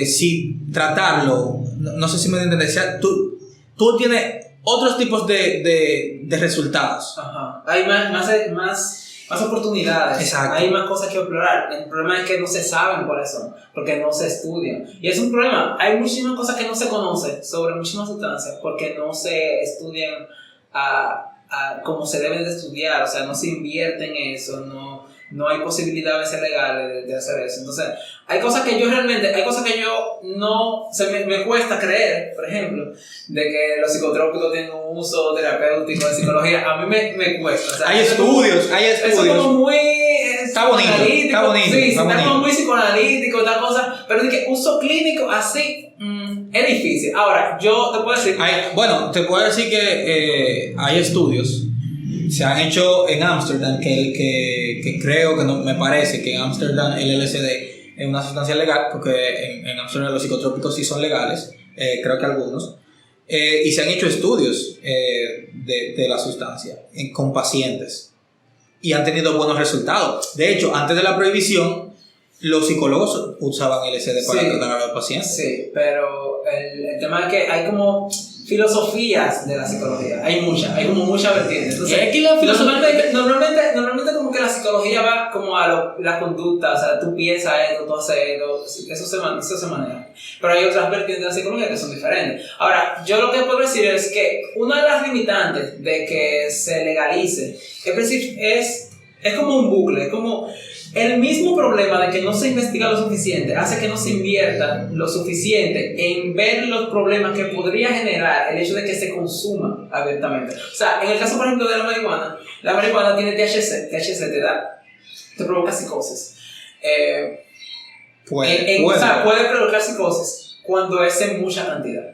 si tratarlo, no sé si me entiendes, tú tienes otros tipos de resultados. Ajá. Hay más oportunidades. Exacto. Hay más cosas que explorar. El problema es que no se saben cuáles son, porque no se estudian. Y es un problema. Hay muchísimas cosas que no se conocen sobre muchísimas sustancias porque no se estudian como se deben de estudiar. O sea, no se invierte en eso, no hay posibilidades legales de hacer eso. Entonces, hay cosas que yo no, me cuesta creer, por ejemplo, de que los psicotrópicos tienen un uso terapéutico de psicología. A mí me cuesta. O sea, hay estudios. Eso es como muy está bonito. Sí, está como muy psicoanalítico, tal cosa, pero de que uso clínico así es difícil. Ahora, yo te puedo decir... te puedo decir que hay estudios. Se han hecho en Ámsterdam, que creo que no, me parece que en Ámsterdam el LSD es una sustancia legal, porque en Ámsterdam los psicotrópicos sí son legales, creo que algunos, y se han hecho estudios de la sustancia con pacientes y han tenido buenos resultados. De hecho, antes de la prohibición, los psicólogos usaban LSD para tratar a los pacientes. Sí, pero el tema es que hay como filosofías de la psicología, hay como muchas vertientes. Entonces, es que la filosofía normalmente como que la psicología va como a la conducta, o sea, tú piensas esto, tú haces esto, eso se maneja. Pero hay otras vertientes de la psicología que son diferentes. Ahora, yo lo que puedo decir es que una de las limitantes de que se legalice es como un bucle, es como el mismo problema de que no se investiga lo suficiente hace que no se invierta lo suficiente en ver los problemas que podría generar el hecho de que se consuma abiertamente. O sea, en el caso, por ejemplo, de la marihuana tiene THC te provoca psicosis. Puede provocar psicosis cuando es en mucha cantidad.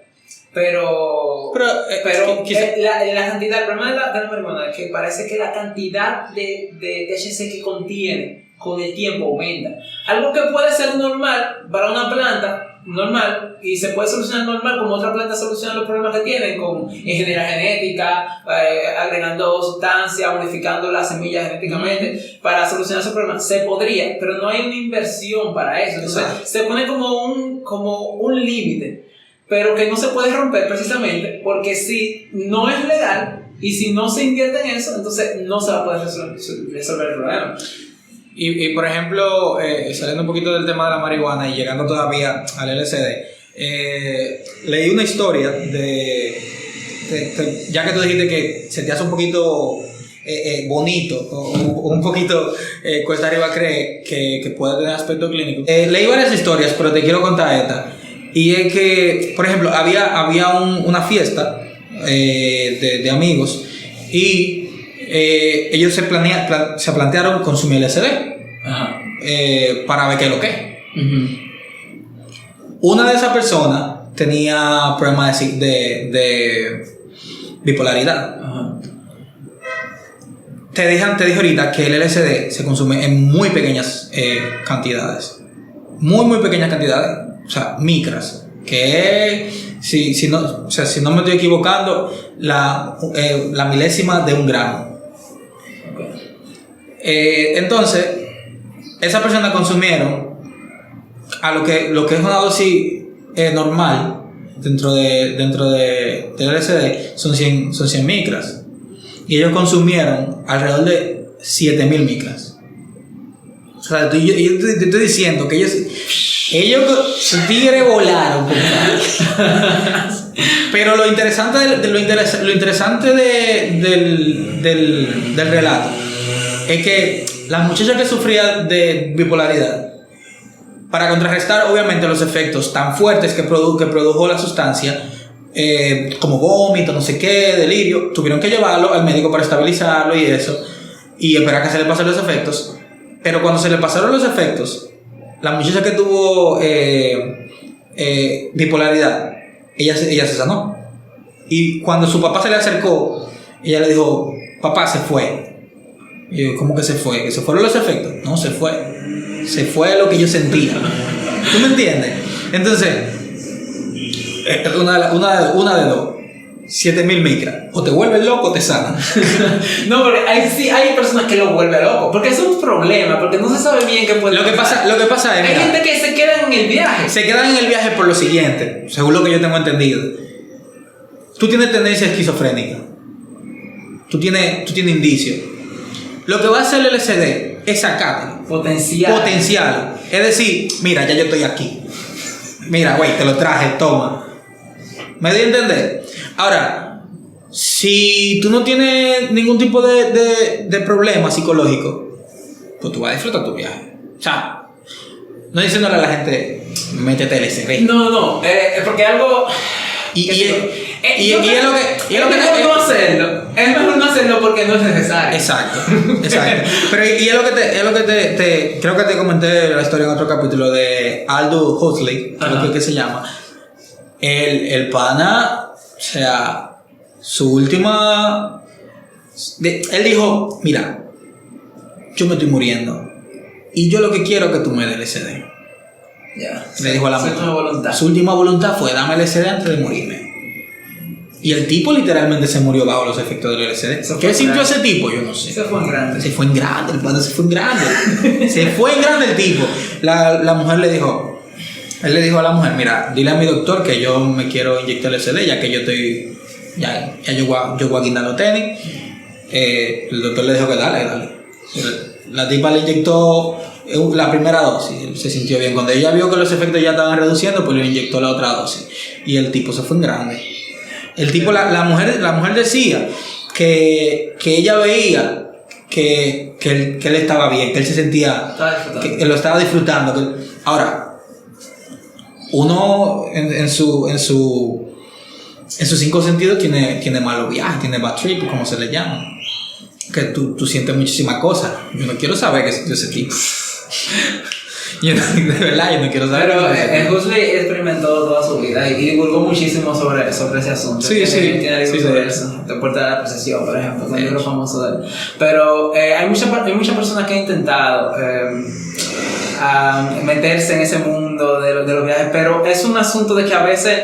Pero la cantidad, el problema de la marihuana es que parece que la cantidad de THC que contiene con el tiempo aumenta. Algo que puede ser normal para una planta normal y se puede solucionar normal como otra planta soluciona los problemas que tienen con ingeniería genética, agregando sustancias, modificando las semillas genéticamente para solucionar esos problemas. Se podría, pero no hay una inversión para eso. Entonces se pone como un límite, pero que no se puede romper precisamente porque si no es legal y si no se invierte en eso, entonces no se va a poder resolver el problema. Y por ejemplo, saliendo un poquito del tema de la marihuana y llegando todavía al LSD, leí una historia ya que tú dijiste que se te hace un poquito bonito o un poquito cuesta arriba creer que puede tener aspecto clínico. Leí varias historias, pero te quiero contar esta. Y es que, por ejemplo, había una fiesta de amigos y ellos se plantearon consumir LSD. Ajá. Para ver qué es lo que es. Uh-huh. Una de esas personas tenía problemas de bipolaridad. Ajá. Te dije ahorita que el LSD se consume en muy pequeñas cantidades. Muy pequeñas cantidades. O sea, micras. Que si no me estoy equivocando, la milésima de 1 gramo. Entonces, esas personas consumieron a lo que es una dosis normal dentro de LSD son 100 micras y ellos consumieron alrededor de 7,000 micras. O sea, yo te estoy diciendo que ellos tigres volaron, pero lo interesante del relato es que la muchacha que sufría de bipolaridad para contrarrestar obviamente los efectos tan fuertes que produjo la sustancia, como vómito, no sé qué, delirio, tuvieron que llevarlo al médico para estabilizarlo y eso, y esperar que se le pasen los efectos. Pero cuando se le pasaron los efectos, la muchacha que tuvo bipolaridad, ella se sanó. Y cuando su papá se le acercó, ella le dijo: papá, se fue. Y yo: ¿cómo que se fue? ¿Que se fueron los efectos? No, se fue. Se fue lo que yo sentía. ¿Tú me entiendes? Entonces, una de dos. 7.000 micras. O te vuelves loco o te sanan. No, porque hay personas que lo vuelven loco. Porque es un problema. Porque no se sabe bien qué puede pasar. Lo que pasa es... Hay gente que se queda en el viaje. Se quedan en el viaje por lo siguiente. Según lo que yo tengo entendido. Tú tienes tendencia esquizofrénica. Tú tienes indicios. Lo que va a hacer el LSD es sacarte potencial. Es decir, mira, ya yo estoy aquí. Mira, güey, te lo traje, toma. ¿Me di a entender? Ahora, si tú no tienes ningún tipo de problema psicológico, pues tú vas a disfrutar tu viaje. O sea, no diciéndole a la gente, métete LSD. No, porque algo... Es mejor no hacerlo porque no es necesario. Exacto. Pero y es lo que creo que te comenté la historia en otro capítulo de Aldous Huxley, creo que se llama. El pana, o sea, su última... él dijo: mira, yo me estoy muriendo y yo lo que quiero es que tú me des LSD. Le dijo a la mujer. Su última voluntad fue: dame LSD antes de morirme. Y el tipo literalmente se murió bajo los efectos del LSD. ¿Qué sintió ese tipo? Yo no sé. Se fue en grande. Se fue en grande, el padre se fue en grande. Se fue en grande el tipo. La mujer le dijo... Él le dijo a la mujer: mira, dile a mi doctor que yo me quiero inyectar LSD, ya que yo estoy... Ya yo voy a guindar los tenis. El doctor le dijo que dale. La tipa le inyectó la primera dosis. Él se sintió bien. Cuando ella vio que los efectos ya estaban reduciendo, pues le inyectó la otra dosis. Y el tipo se fue en grande. El tipo, la mujer decía que ella veía que él estaba bien, que él se sentía, que él lo estaba disfrutando. Ahora, uno en sus 5 sentidos tiene malos viajes, tiene bad trip, como se le llama. Que tú sientes muchísimas cosas. Yo no quiero saber qué sintió ese tipo. De verdad, yo no quiero saber. Pero Huxley experimentó toda su vida y divulgó muchísimo sobre ese asunto. Sí. Tiene libros sobre eso. De Puerta de la Percepción, por ejemplo, un libro famoso de él. Pero hay muchas personas que han intentado meterse en ese mundo de los viajes, pero es un asunto de que a veces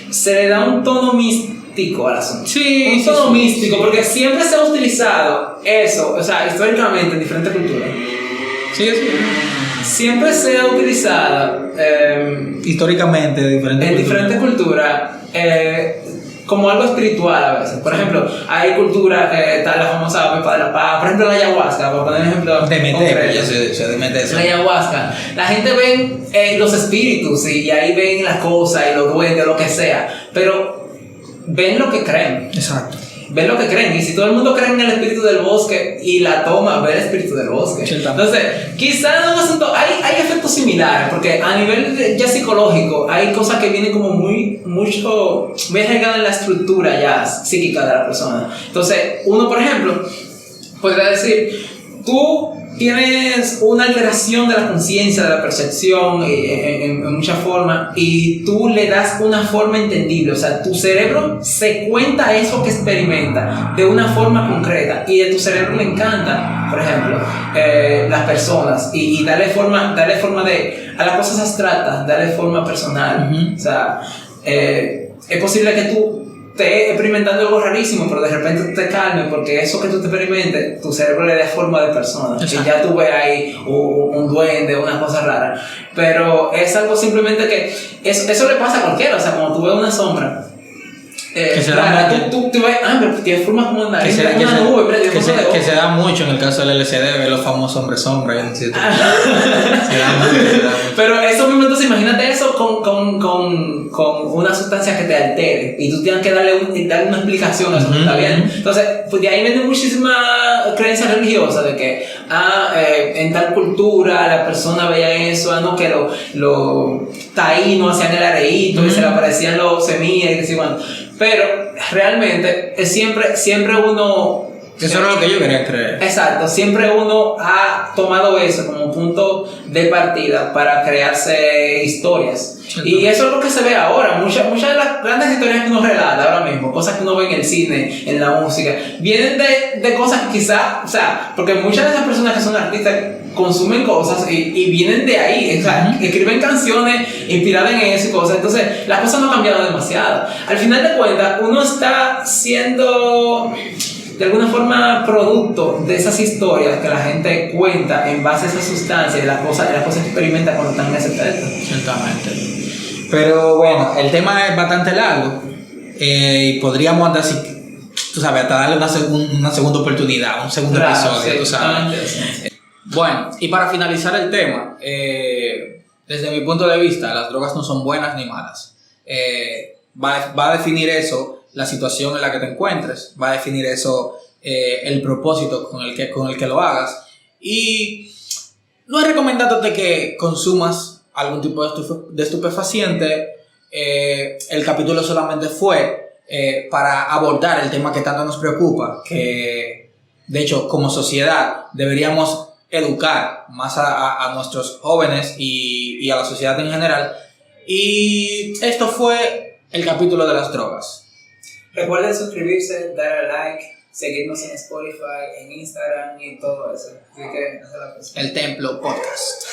se le da un tono místico al asunto. Un tono místico, porque siempre se ha utilizado eso, o sea, históricamente en diferentes culturas. Siempre se ha utilizado históricamente en diferentes culturas como algo espiritual a veces. Por ejemplo, hay culturas, está la famosa pepa de la paz, por ejemplo la ayahuasca, por poner un ejemplo de la ayahuasca. La gente ve los espíritus y ahí ven las cosas y los duendes, lo que sea, pero ven lo que creen. Exacto. Ven lo que creen, y si todo el mundo cree en el espíritu del bosque y la toma, ve el espíritu del bosque. Entonces, quizás en un asunto hay efectos similares, porque a nivel ya psicológico hay cosas que vienen como muy arraigadas en la estructura ya psíquica de la persona. Entonces, uno, por ejemplo, podría decir: tú tienes una alteración de la conciencia, de la percepción en muchas formas, y tú le das una forma entendible. O sea, tu cerebro se cuenta eso que experimenta de una forma concreta, y a tu cerebro le encanta, por ejemplo, las personas, y darle forma a las cosas abstractas, darle forma personal. O sea, es posible que tú estés experimentando algo rarísimo, pero de repente te calmes, porque eso que tú te experimentes, tu cerebro le da forma de persona. Exacto. Y ya tú ves ahí un duende, una cosa rara. Pero es algo simplemente que eso le pasa a cualquiera. O sea, cuando tú ves una sombra, Que se da claro, mucho- tú ves, pero tiene forma como una que nariz, se, una que se- nube, pero tiene que forma se- de que ojo. se da mucho en el caso del LSD, ver los famosos hombres sombra. Yo no sé si tú- se da mucho. Pero eso mismo, entonces imagínate eso con una sustancia que te altere y tú tienes que darle una explicación a eso que está bien. Entonces, pues de ahí viene muchísima creencia religiosa de que en tal cultura la persona veía eso, no, que los taínos hacían el areíto y se le aparecían los semillas y así, bueno. Pero realmente siempre uno... Eso era lo que yo quería creer. Exacto, siempre uno ha tomado eso como punto de partida para crearse historias. Y eso es lo que se ve ahora. Muchas de las grandes historias que uno relata ahora mismo, cosas que uno ve en el cine, en la música, vienen de cosas que quizás, o sea, porque muchas de esas personas que son artistas consumen cosas y vienen de ahí, o sea, escriben canciones inspiradas en eso y cosas. Entonces, las cosas no han cambiado demasiado. Al final de cuentas, uno está siendo de alguna forma producto de esas historias que la gente cuenta en base a esa sustancia y las cosas que experimenta cuando están en ese efecto. Ciertamente. Pero bueno, el tema es bastante largo y podríamos andar así, tú sabes, hasta darle una segunda oportunidad, un segundo episodio, sí, tú sabes. Bueno, y para finalizar el tema, desde mi punto de vista, las drogas no son buenas ni malas. Va a definir eso la situación en la que te encuentres, va a definir eso el propósito con el que lo hagas. Y no es recomendándote que consumas algún tipo de estupefaciente. El capítulo solamente fue para abordar el tema que tanto nos preocupa, que de hecho como sociedad deberíamos educar más a nuestros jóvenes y a la sociedad en general. Y esto fue el capítulo de las drogas. Recuerden suscribirse, darle like, seguirnos en Spotify, en Instagram y todo eso. Así que hasta la próxima. El Templo Podcast.